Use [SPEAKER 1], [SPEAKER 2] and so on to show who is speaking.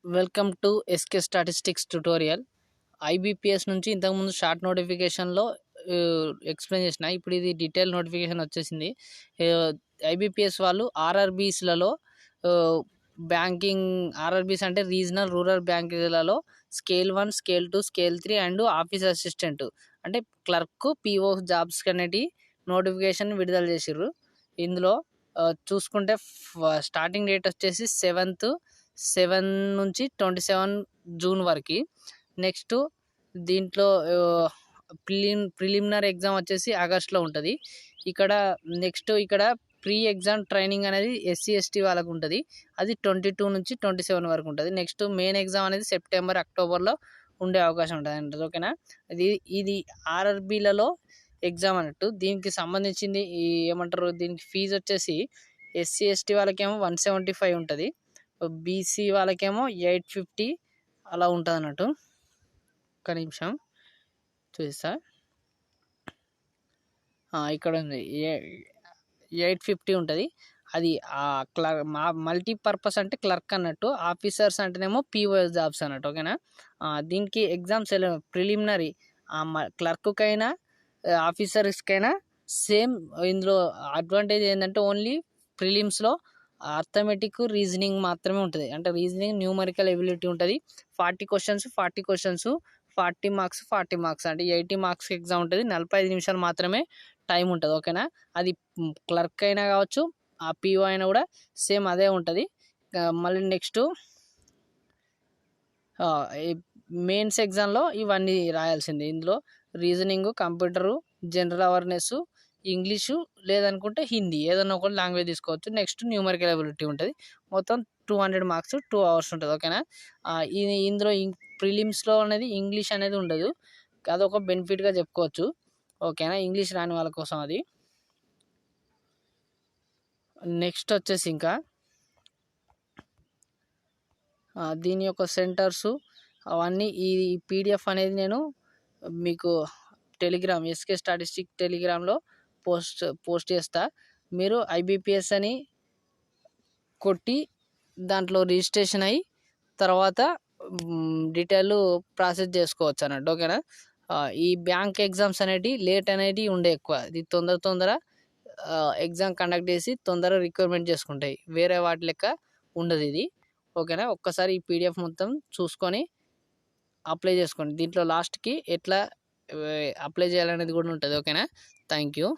[SPEAKER 1] Welcome to SK statistics tutorial. IBPS నుంచి ఇంతకుముందు short నోటిఫికేషన్లో ఎక్స్ప్లెయిన్ చేసిన. ఇప్పుడు ఇది డీటెయిల్ నోటిఫికేషన్ వచ్చేసింది. ఐబీపీఎస్ వాళ్ళు ఆర్ఆర్బీస్లలో బ్యాంకింగ్ ఆర్ఆర్బీస్ అంటే రీజనల్ రూరల్ బ్యాంకులలో scale 1, scale 2, scale 3 and office assistant అంటే క్లర్క్, పీఓ జాబ్స్ అనేటి నోటిఫికేషన్ విడుదల చేసిర్రు. ఇందులో చూసుకుంటే స్టార్టింగ్ డేట్ వచ్చేసి 7 నుంచి 27 జూన్ వరకు. నెక్స్ట్ దీంట్లో ప్రిలిమినరీ ఎగ్జామ్ వచ్చేసి ఆగస్ట్లో ఉంటుంది. ఇక్కడ ప్రీ ఎగ్జామ్ ట్రైనింగ్ అనేది ఎస్సీ ఎస్టీ వాళ్ళకు ఉంటుంది. అది 22 నుంచి 27 వరకు ఉంటుంది. నెక్స్ట్ మెయిన్ ఎగ్జామ్ అనేది సెప్టెంబర్ అక్టోబర్లో ఉండే అవకాశం ఉంటుంది అంటారు. ఓకేనా, ఇది ఆర్ఆర్బీలలో ఎగ్జామ్ అన్నట్టు. దీనికి సంబంధించింది ఏమంటారు, దీనికి ఫీజు వచ్చేసి ఎస్సీ ఎస్టీ వాళ్ళకేమో 175 ఉంటుంది, బీసీ వాళ్ళకేమో 850 అలా ఉంటుంది అన్నట్టు. ఒక్క నిమిషం చూస్తా, ఇక్కడ ఉంది 850 ఉంటుంది. అది మల్టీపర్పస్ అంటే క్లర్క్ అన్నట్టు, ఆఫీసర్స్ అంటేనేమో పీఓఎస్ జాబ్స్ అన్నట్టు. ఓకేనా, దీనికి ఎగ్జామ్స్ ప్రిలిమినరీ క్లర్క్కైనా ఆఫీసర్స్కైనా సేమ్. ఇందులో అడ్వాంటేజ్ ఏంటంటే ఓన్లీ ప్రిలిమ్స్లో అర్థమెటిక్, రీజనింగ్ మాత్రమే ఉంటుంది. అంటే రీజనింగ్, న్యూమరికల్ ఎబిలిటీ ఉంటుంది. 40 క్వశ్చన్స్ 40 మార్క్స్ 40 మార్క్స్ అంటే 80 మార్క్స్ ఎగ్జామ్ ఉంటుంది. 45 నిమిషాలు మాత్రమే టైం ఉంటుంది. ఓకేనా, అది క్లర్క్ అయినా కావచ్చు, ఆ పీఓ అయినా కూడా సేమ్ అదే ఉంటుంది. మళ్ళీ నెక్స్ట్ మెయిన్స్ ఎగ్జామ్లో ఇవన్నీ రాయాల్సిందే. ఇందులో reasoning, computer, general awareness, English లేదనుకుంటే హిందీ, ఏదైనా ఒక లాంగ్వేజ్ తీసుకోవచ్చు. నెక్స్ట్ న్యూమరికల్ ఎబిలిటీ ఉంటుంది. మొత్తం 200 మార్క్స్ 2 hours ఉంటుంది. ఓకేనా, ఇందులో ప్రిలిమ్స్లో అనేది ఇంగ్లీష్ అనేది ఉండదు. అదొక బెనిఫిట్గా చెప్పుకోవచ్చు. ఓకేనా, ఇంగ్లీష్ రాని వాళ్ళ కోసం అది. నెక్స్ట్ వచ్చేసి ఇంకా దీని యొక్క సెంటర్సు అవన్నీ ఈ పీడిఎఫ్ అనేది నేను మీకు టెలిగ్రామ్ ఎస్కే స్టాటిస్టిక్ టెలిగ్రామ్లో పోస్ట్ చేస్తా. మీరు ఐబీపీఎస్ అని కొట్టి దాంట్లో రిజిస్ట్రేషన్ అయ్యి తర్వాత డీటెయిల్ ప్రాసెస్ చేసుకోవచ్చు అన్నట్టు. ఓకేనా, ఈ బ్యాంక్ ఎగ్జామ్స్ అనేటివి లేట్ అనేటివి ఉండే ఎక్కువ. ఇది తొందర ఎగ్జామ్ కండక్ట్ చేసి తొందరగా రిక్వైర్మెంట్ చేసుకుంటాయి, వేరే వాటి లెక్క ఉండదు ఇది. ఓకేనా, ఒక్కసారి ఈ పీడిఎఫ్ మొత్తం చూసుకొని అప్లై చేసుకోండి. దీంట్లో లాస్ట్కి ఎట్లా అప్లై చేయాలనేది కూడా ఉంటుంది. ఓకేనా, థ్యాంక్ యూ.